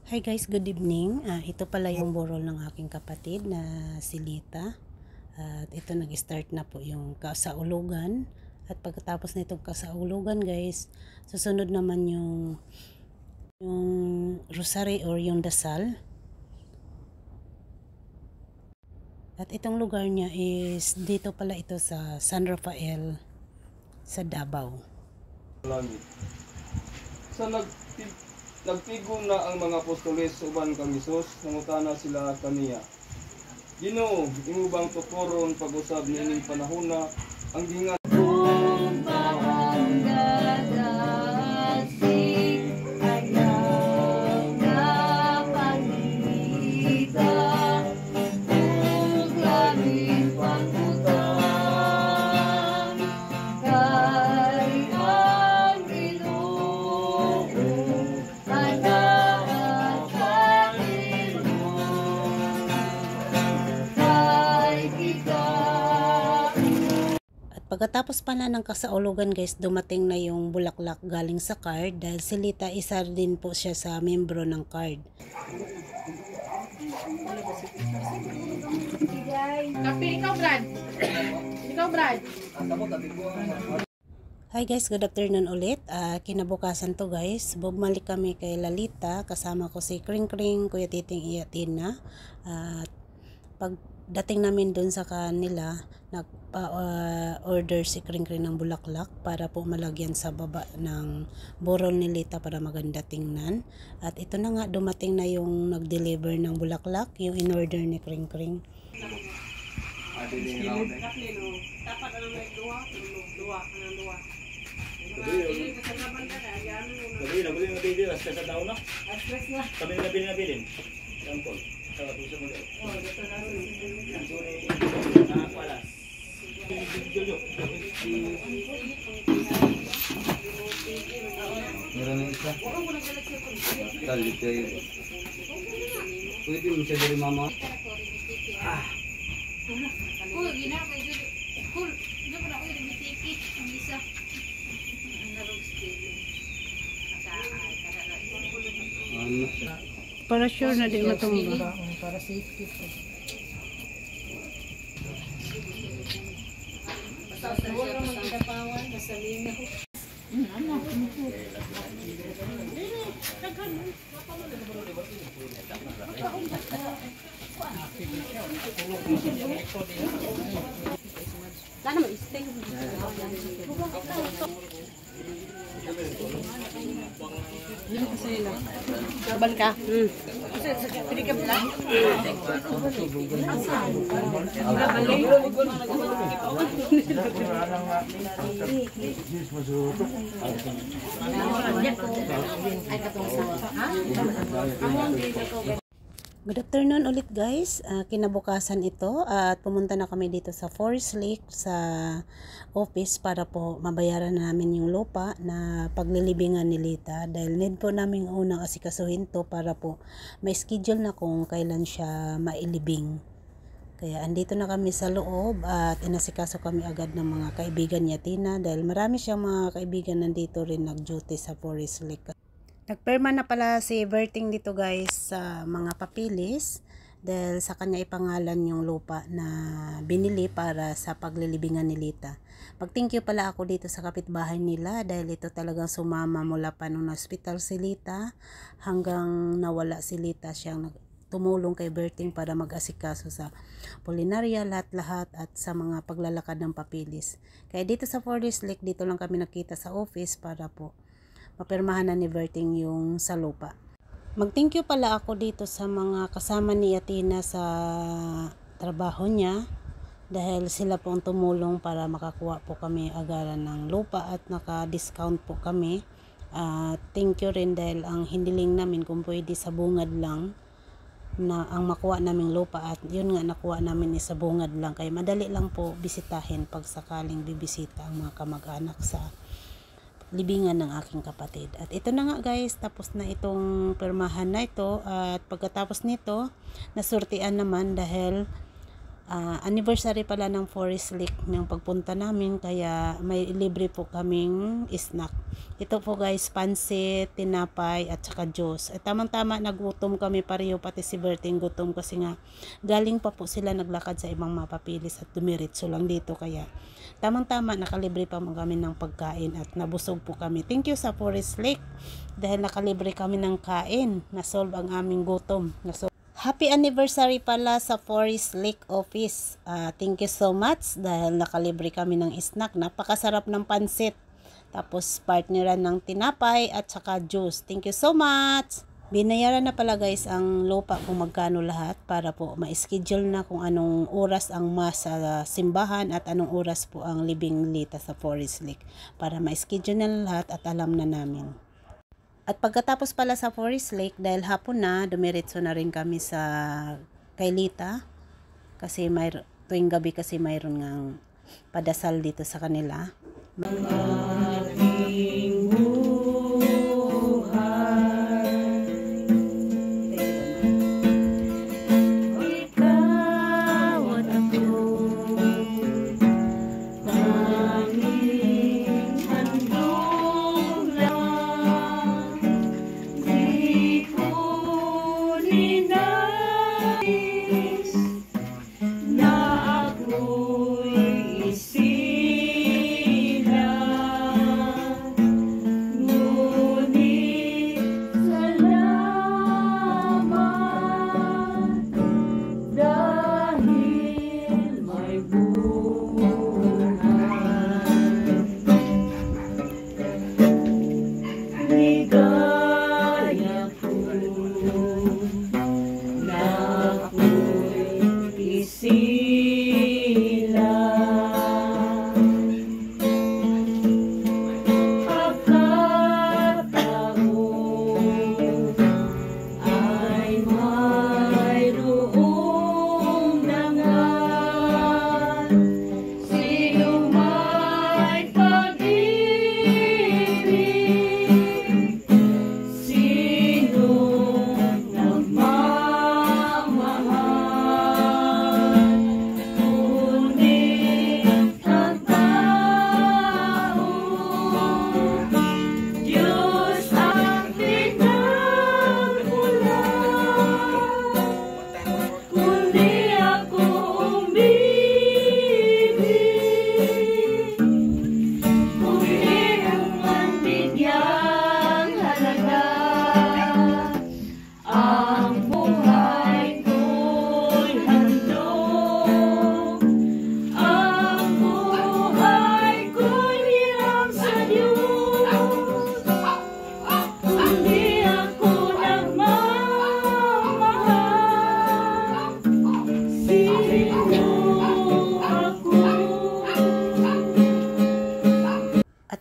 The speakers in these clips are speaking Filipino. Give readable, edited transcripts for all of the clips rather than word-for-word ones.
Hi guys, good evening. Ito pala yung burol ng aking kapatid na si Lita. At ito nag-start na po yung kasaulugan. At pagkatapos nitong kasaulugan guys, susunod naman yung rosary or yung dasal. At itong lugar niya is dito pala ito sa San Rafael sa Davao. Sa nagtigo na ang mga apostoles uban kang Hesus, nangutana sila kaniya. Ginoo, imo bang tukuron pag-usab niining panahona ang gingan Pagkatapos pala ng kasaulugan guys, dumating na yung bulaklak galing sa card dahil si Lita isa din po siya sa membro ng card. Hi guys, good afternoon ulit. Kinabukasan to guys, bumalik kami kay Lalita, kasama ko si Kring Kring, Kuya Titing Iatina. Pagdating namin dun sa kanila, nagpa-order si Kring Kring ng bulaklak para po malagyan sa baba ng burol ni Lita para maganda tingnan. At ito na nga, dumating na yung nag-deliver ng bulaklak, yung in-order ni Kring Kring. Meron na isa. Talit kayo. Pwede mo siya dari mama. Cool, gina kay Judy. Cool, hindi ko na ko yung bitiki ang isa. Ang narog skill. Para sure na di matumba. Para safety po. Siguro magdapawan sa linya ko. Sana ma-stay. Dito ka sa ila. Kaban ka? Pili ka pala? Good afternoon ulit guys. Kinabukasan ito at pumunta na kami dito sa Forest Lake sa office para po mabayaran na namin yung lupa na paglilibingan ni Lita dahil need po namin unang asikasuhin to para po may schedule na kung kailan siya mailibing. Kaya andito na kami sa loob at inasikaso kami agad ng mga kaibigan niya Tina dahil marami siyang mga kaibigan nandito rin nag-duty sa Forest Lake. Nagperma na pala si Berting dito guys sa mga papilis dahil sa kanya ipangalan yung lupa na binili para sa paglilibingan ni Lita. Mag-thank you pala ako dito sa kapitbahay nila dahil ito talagang sumama mula pa nung hospital si Lita hanggang nawala si Lita, siyang tumulong kay Berting para mag-asikaso sa pulinarya, lahat-lahat at sa mga paglalakad ng papilis. Kaya dito sa Forest Lake, dito lang kami nakita sa office para po mapirmahan na ni Berting yung sa lupa. Mag-thank you pala ako dito sa mga kasama ni Atina sa trabaho niya dahil sila pong tumulong para makakuha po kami agaran ng lupa at naka-discount po kami. Thank you rin dahil ang hindiling namin kung pwede sa bungad lang na ang makuha naming lupa at yun nga nakuha namin sa bungad lang kaya madali lang po bisitahin pag sakaling bibisita ang mga kamag-anak sa libingan ng aking kapatid. At ito na nga guys, tapos na itong pirmahan na ito at pagkatapos nito nasurtian naman dahil Anniversary pala ng Forest Lake ng pagpunta namin, kaya may libre po kaming snack. Ito po guys, pansit, tinapay at saka juice. Tamang-tama nagutom kami pareho, pati si Berting gutom kasi nga galing pa po sila naglakad sa ibang mapapilis at dumiretso lang dito, kaya tamang-tama nakalibre pa kami ng pagkain at nabusog po kami. Thank you sa Forest Lake dahil nakalibre kami ng kain, nasolve ang aming gutom. Happy anniversary pala sa Forest Lake Office. Thank you so much dahil nakalibre kami ng snack. Napakasarap ng pansit. Tapos partneran ng tinapay at saka juice. Thank you so much. Binayaran na pala guys ang lupa kung magkano lahat para po ma-schedule na kung anong oras ang mas sa simbahan at anong oras po ang libing lita sa Forest Lake. Para ma-schedule na lahat at alam na namin. At pagkatapos pala sa Forest Lake, dahil hapon na, dumiretso na rin kami sa kay Lita. Kasi tuwing gabi kasi mayroon ngang padasal dito sa kanila.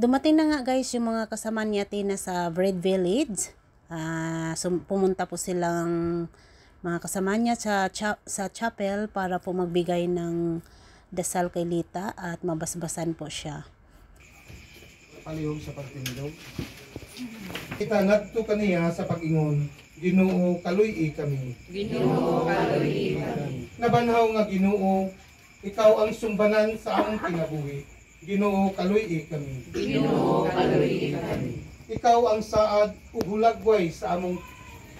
Dumating na nga guys yung mga kasama ni Athena sa Bread Village. Pumunta po silang mga kasama niya sa chapel para po magbigay ng dasal kay Lita at mabasbasan po siya. Palihog sa pagtindog. Kita ngadto kaniya sa pag-ingon, Ginoo kaluy kami. Ginoo kaluy kami. Nabanhaw nga Ginoo, ikaw ang sumbanan sa among kinabuhi. Ginoo kaluy kami. Ginoo kaluy kami. Ikaw ang saad ug hulagway sa among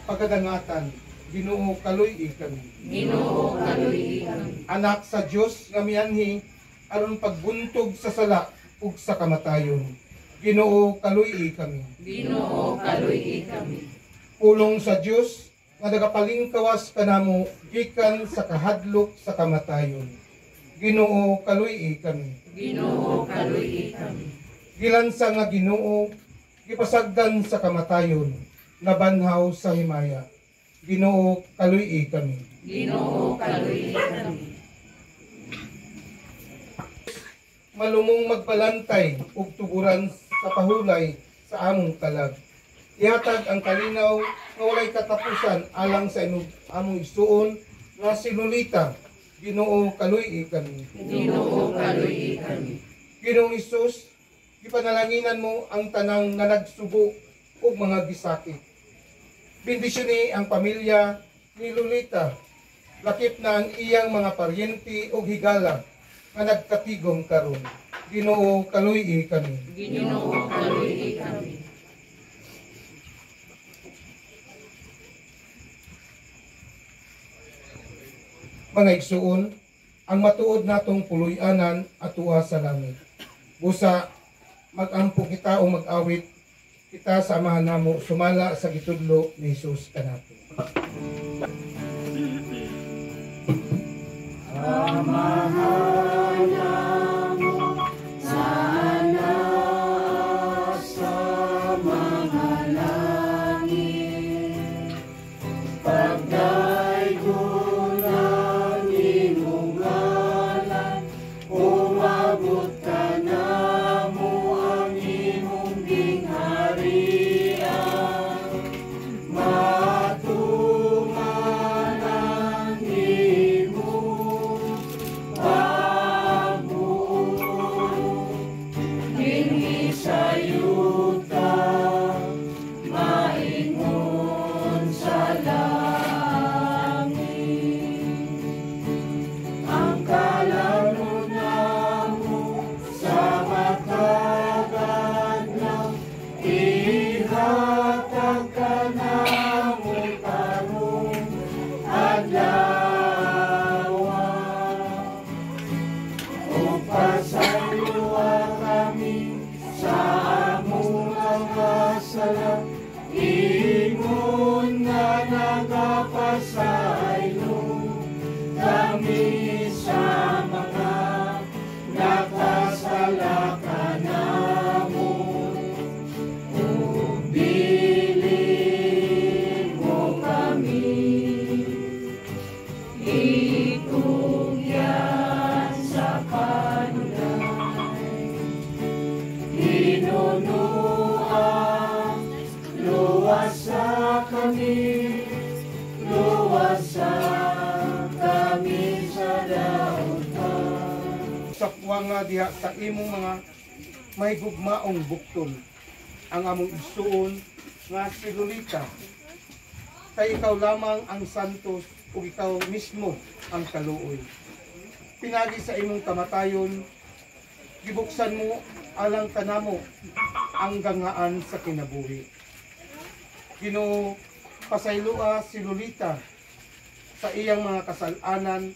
pagkadangatan. Ginoo kaluy kami. Ginoo kaluy kami. Anak sa Dios nga mianhi aron pagbuntog sa sala ug sa kamatayon. Ginoo kaluy kami. Ginoo kaluy kami. Pulong sa Dios nga nagapalingkawas kanamo gikan sa kahadlok sa kamatayon. Ginoo kaluy kami. Ginoo kaluy kami. Gilansa nga Ginoo gipasagdan sa kamatayon, nabanhaw sa himaya. Ginoo kaluy kami. Ginoo kaluy kami. Malumong magpalantay ug tuguran sa pahulay sa among kalag. Ihatag ang kalinaw nga walay katapusan alang sa among isuon nga sinulita. Ginoo kaluy kami. Ginoo kaluy kami. Ginoong Hesus, gipanalanginan mo ang tanang nga nagsubo ug mga gisakit. Bendisyon ni ang pamilya ni Lolita Lakip na ang iyang mga paryente o higala nga nagkatigom karon. Ginoo kaluy kami. Ginoo kaluy kami. Mga igsuon, ang matuod natong puloy-anan atuwa sa langit. Busa mag-ampo kita o mag-awit kita samahan namo sumala sa gitudlo ni Jesus kanato. Sakwa nga diha sa imong mga may gugmaong bukton ang among igsuon nga si Lolita. Kay ikaw lamang ang santos ug ikaw mismo ang kaluoy. Pinagi sa imong kamatayon, gibuksan mo alang kanamo ang gangaan sa kinabuhi. Ginoo, pasaylua si Lolita sa iyang mga kasalanan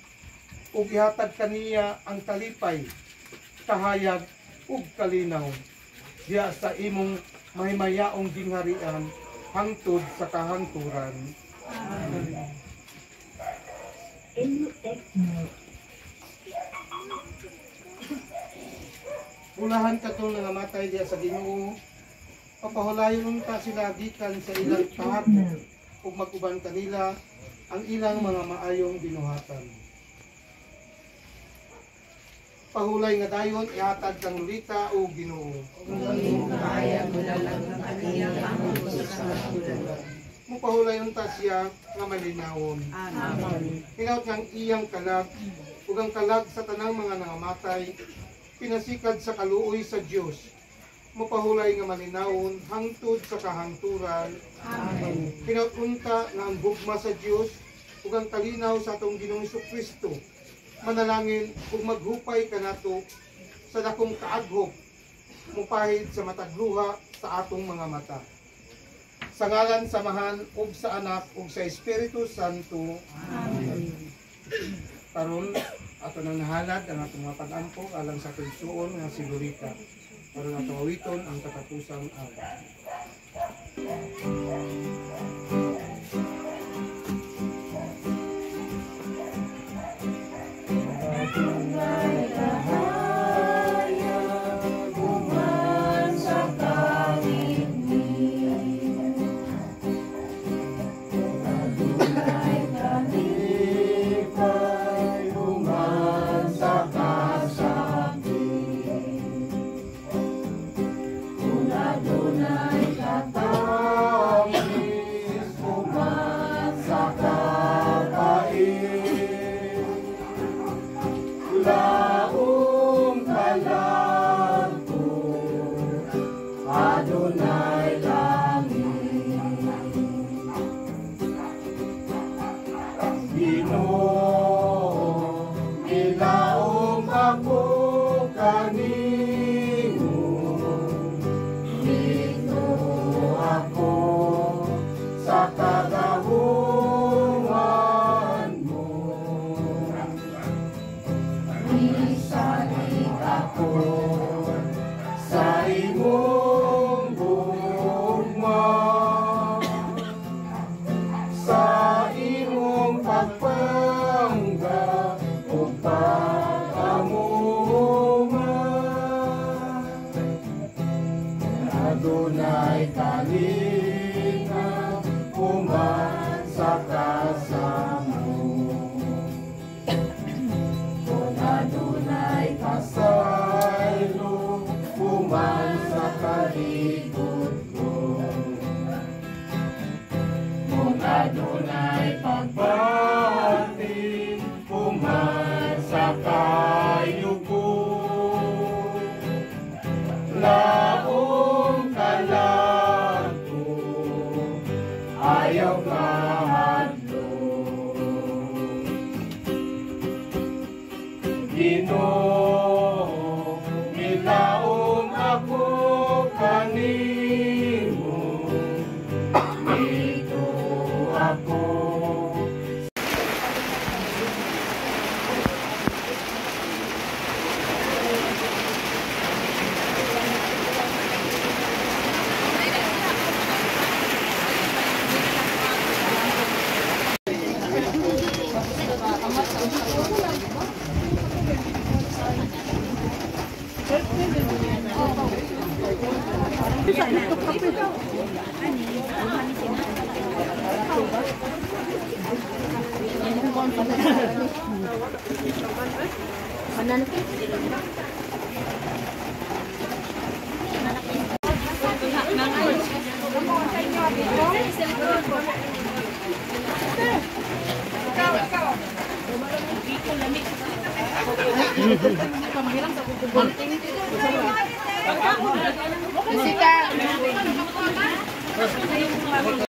ug ihatag kaniya ang talipay, kahayag ug kalinaw diha sa imong mahimayaong gingharian hangtod sa kahangturan. Amen. Ulahan katong nangamatay diha sa Ginoo, papahulayon ta sila gikan sa ilang kahapon ug mag-uban kanila ang ilang mga maayong binuhatan. Pahulay nga dayon ihatag kang Lolita o Ginoo. Mupahulay unta siya nga malinawon. Hinaut nga ang iyang kalag ug ang kalag sa tanang mga nangamatay pinasikad sa kaluoy sa Dios. Mupahulay nga malinawon hangtod sa kahangturan. Amen. Hinaut unta nga ang gugma sa Dios ug ang kalinaw sa atong Ginoong Kristo manalangin ug maghupay kanato sa dakong kaaghop mupahid sa matagluha sa atong mga mata. Sa ngalan samahan ug sa anak ug sa Espiritu Santo. Amen. Karon ato nang nahalad ang atong mga pag-ampo alang sa pagsuon nga si Lolita. Karon ato awiton ang katapusang awit. Ginoo sa kasamo. Kung adunay pasaylo, human sa kalikod ko. Kung adunay pagbati, human sa kayugo. Laong kalato, ayaw kahadlo. Ginoo, nilaong ako kanimo, dito ako. Jessica.